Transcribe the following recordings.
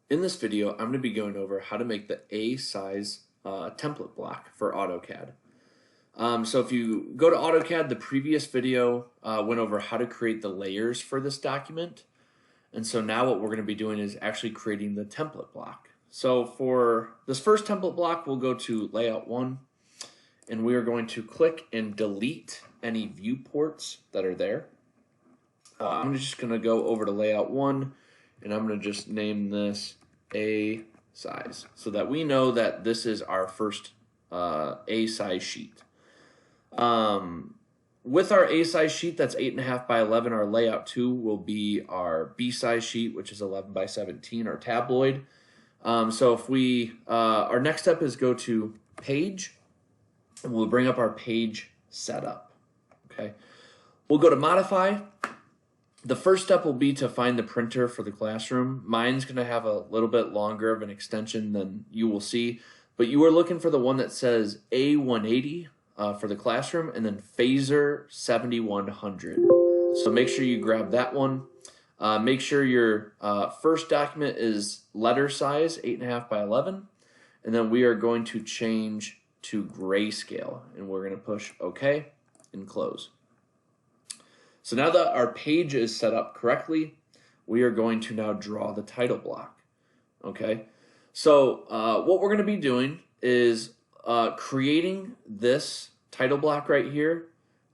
In this video, I'm going to be going over how to make the A size template block for AutoCAD. So if you go to AutoCAD, the previous video went over how to create the layers for this document. And so now what we're going to be doing is actually creating the template block. So for this first template block, we'll go to Layout 1, and we are going to click and delete any viewports that are there. I'm just going to go over to Layout 1, and I'm going to just name this A size so that we know that this is our first A size sheet. With our A size sheet that's 8.5 by 11, our Layout 2 will be our B size sheet, which is 11 by 17, our tabloid. So if we, our next step is go to Page, and we'll bring up our page setup. Okay, we'll go to Modify. The first step will be to find the printer for the classroom. Mine's going to have a little bit longer of an extension than you will see, but you are looking for the one that says A180 for the classroom, and then Phaser 7100. So make sure you grab that one. Make sure your first document is letter size 8.5 by 11, and then we are going to change to grayscale, and we're going to push OK and close. So now that our page is set up correctly, we are going to now draw the title block. Okay, so what we're going to be doing is creating this title block right here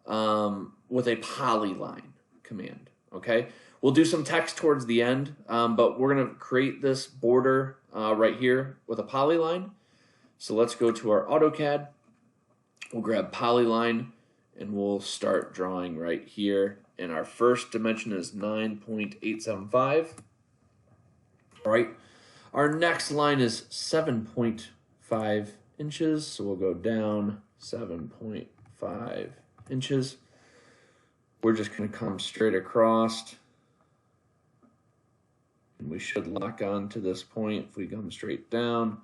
with a polyline command. Okay, we'll do some text towards the end, but we're going to create this border right here with a polyline. So let's go to our AutoCAD. We'll grab polyline, and we'll start drawing right here. And our first dimension is 9.875. All right. Our next line is 7.5 inches. So we'll go down 7.5 inches. We're just going to come straight across. And we should lock on to this point if we come straight down,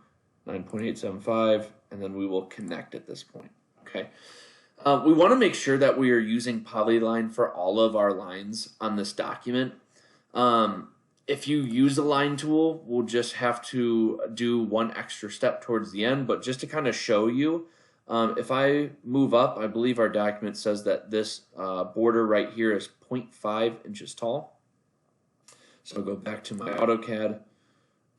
9.875, and then we will connect at this point. Okay. We want to make sure that we are using polyline for all of our lines on this document. If you use the line tool, we'll just have to do one extra step towards the end, but just to kind of show you, if I move up, I believe our document says that this border right here is 0.5 inches tall. So I'll go back to my AutoCAD.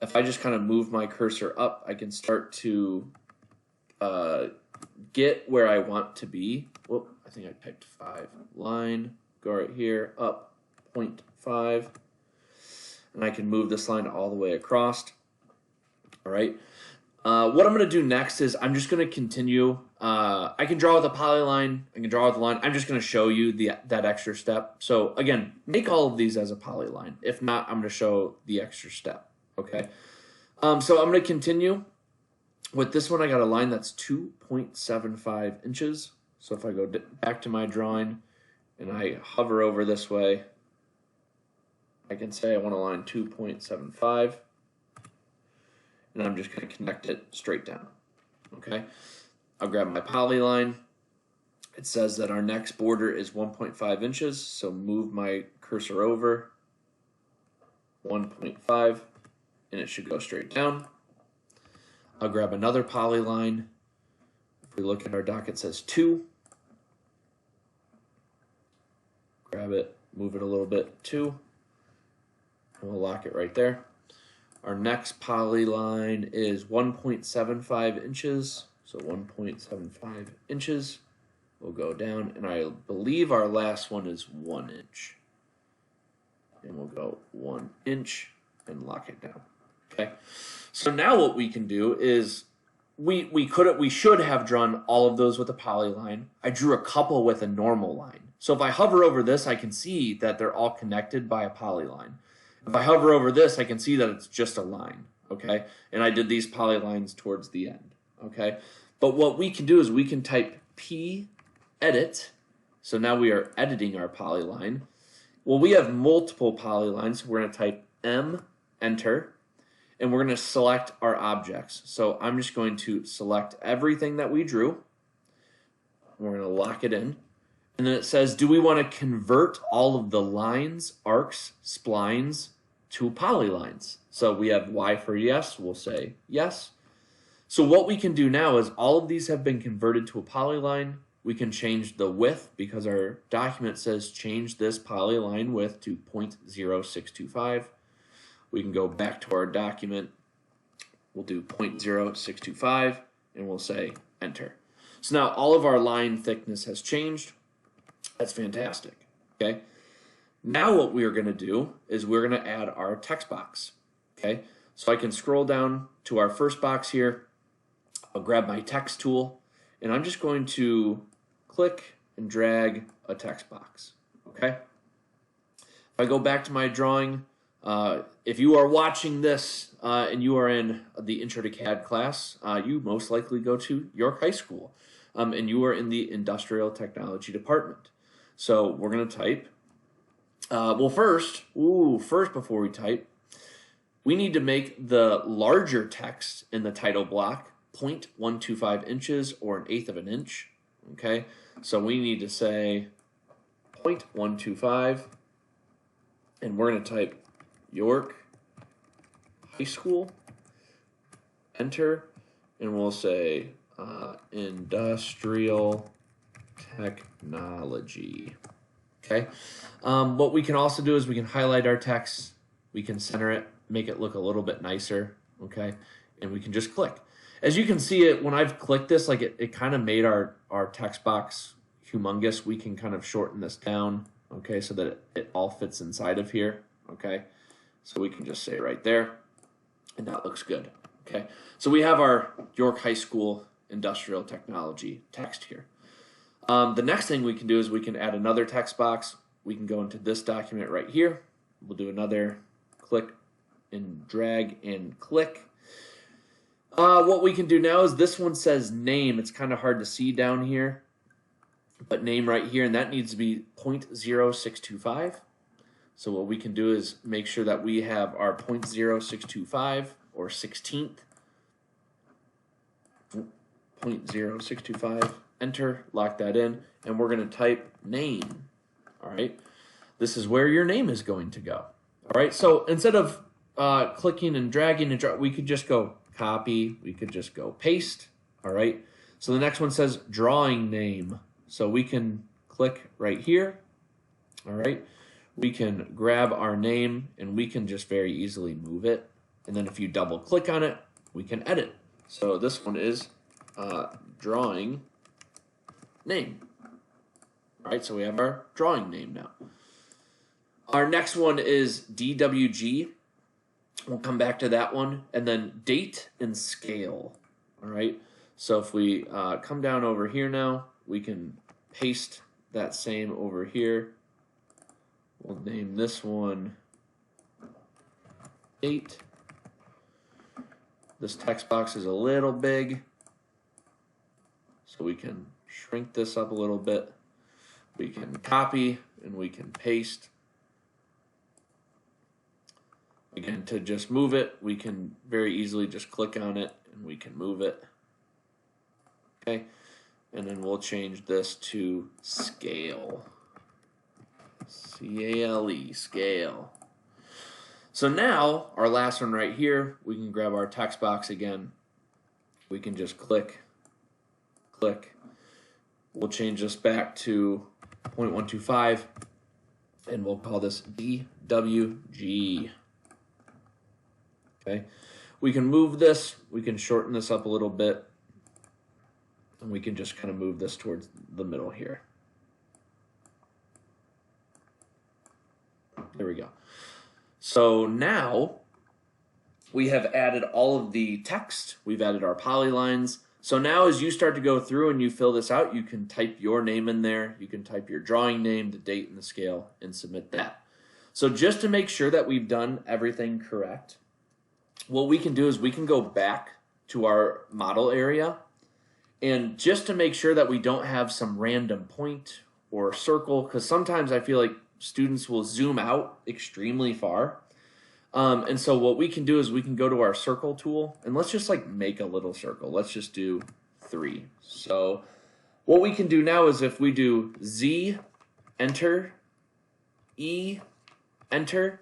If I just kind of move my cursor up, I can start to get where I want to be. Whoop, I think I typed 5. Line, go right here, up 0.5. And I can move this line all the way across. All right. What I'm going to do next is I'm just going to continue. I can draw with a polyline. I can draw with a line. I'm just going to show you that extra step. So again, make all of these as a polyline. If not, I'm going to show the extra step. Okay. So I'm going to continue. With this one, I got a line that's 2.75 inches. So if I go back to my drawing and I hover over this way, I can say I want a line 2.75. And I'm just going to connect it straight down. Okay. I'll grab my polyline. It says that our next border is 1.5 inches. So move my cursor over 1.5 and it should go straight down. I'll grab another polyline. If we look at our dock, it says 2. Grab it, move it a little bit, 2. And we'll lock it right there. Our next polyline is 1.75 inches. So 1.75 inches. We'll go down, and I believe our last one is 1 inch. And we'll go 1 inch and lock it down. Okay. So now what we can do is we should have drawn all of those with a polyline. I drew a couple with a normal line. So if I hover over this, I can see that they're all connected by a polyline. If I hover over this, I can see that it's just a line. Okay. And I did these polylines towards the end. Okay. But what we can do is we can type P edit. So now we are editing our polyline. Well, we have multiple polylines. So we're going to type M, enter. And we're going to select our objects. So I'm just going to select everything that we drew. We're going to lock it in. And then it says, do we want to convert all of the lines, arcs, splines to polylines. So we have Y for yes, we'll say yes. So what we can do now is all of these have been converted to a polyline. We can change the width because our document says change this polyline width to 0.0625. We can go back to our document. We'll do 0.0625 and we'll say enter. So now all of our line thickness has changed. That's fantastic. Okay. Now what we are going to do is we're going to add our text box. Okay. So I can scroll down to our first box here. I'll grab my text tool and I'm just going to click and drag a text box. Okay. If I go back to my drawing, if you are watching this and you are in the Intro to CAD class, you most likely go to York High School and you are in the Industrial Technology Department. So we're going to type. Well, first before we type, we need to make the larger text in the title block 0.125 inches or 1/8 of an inch. Okay, so we need to say 0.125 and we're going to type York High School, enter, and we'll say Industrial Technology. Okay, what we can also do is we can highlight our text, we can center it, make it look a little bit nicer, okay, and we can just click. As you can see, it when I've clicked this, like it kind of made our text box humongous. We can kind of shorten this down, okay, so that it all fits inside of here, okay. So we can just say right there, and that looks good, okay. So we have our York High School Industrial Technology text here. The next thing we can do is we can add another text box. We can go into this document right here. We'll do another click and drag and click. What we can do now is this one says name. It's kind of hard to see down here, but name right here, and that needs to be 0.0625. So what we can do is make sure that we have our 0.0625 or 16th. 0.0625, enter, lock that in, and we're going to type name. All right, this is where your name is going to go. All right, so instead of clicking and dragging and we could just go copy, we could just go paste. All right, so the next one says drawing name, so we can click right here. All right, we can grab our name and we can just very easily move it, and then if you double click on it, we can edit. So this one is drawing name. All right, so we have our drawing name now. Our next one is DWG. We'll come back to that one. And then date and scale. All right, so if we come down over here now, we can paste that same over here. We'll name this one date. This text box is a little big, so we can shrink this up a little bit. We can copy and we can paste. Again, to just move it, we can very easily just click on it and we can move it. Okay, and then we'll change this to scale. C-A-L-E, scale. So now, our last one right here, we can grab our text box again. We can just click, click. We'll change this back to 0.125, and we'll call this DWG. Okay, we can move this, we can shorten this up a little bit, and we can just kind of move this towards the middle here. There we go. So now we have added all of the text, we've added our polylines. So now as you start to go through and you fill this out, you can type your name in there, you can type your drawing name, the date and the scale, and submit that. So just to make sure that we've done everything correct, what we can do is we can go back to our model area, and just to make sure that we don't have some random point or circle, because sometimes I feel like students will zoom out extremely far. And so what we can do is we can go to our circle tool, and let's just like make a little circle. Let's just do 3. So what we can do now is if we do Z, enter, E, enter,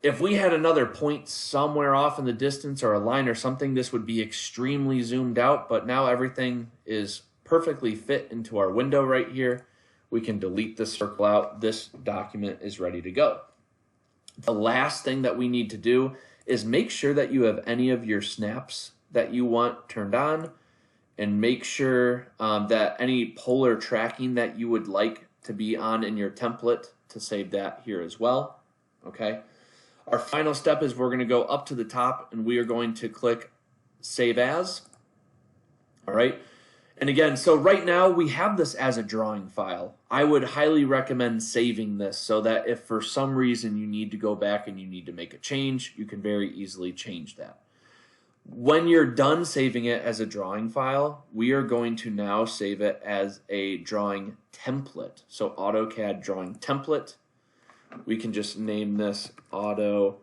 If we had another point somewhere off in the distance or a line or something, this would be extremely zoomed out, but now everything is perfectly fit into our window right here. We can delete this circle out. This document is ready to go. The last thing that we need to do is make sure that you have any of your snaps that you want turned on, and make sure that any polar tracking that you would like to be on in your template, to save that here as well. Okay. Our final step is we're going to go up to the top and we are going to click Save As. All right. And again, so right now we have this as a drawing file. I would highly recommend saving this so that if for some reason you need to go back and you need to make a change, you can very easily change that. When you're done saving it as a drawing file, we are going to now save it as a drawing template. So AutoCAD drawing template. We can just name this AutoCAD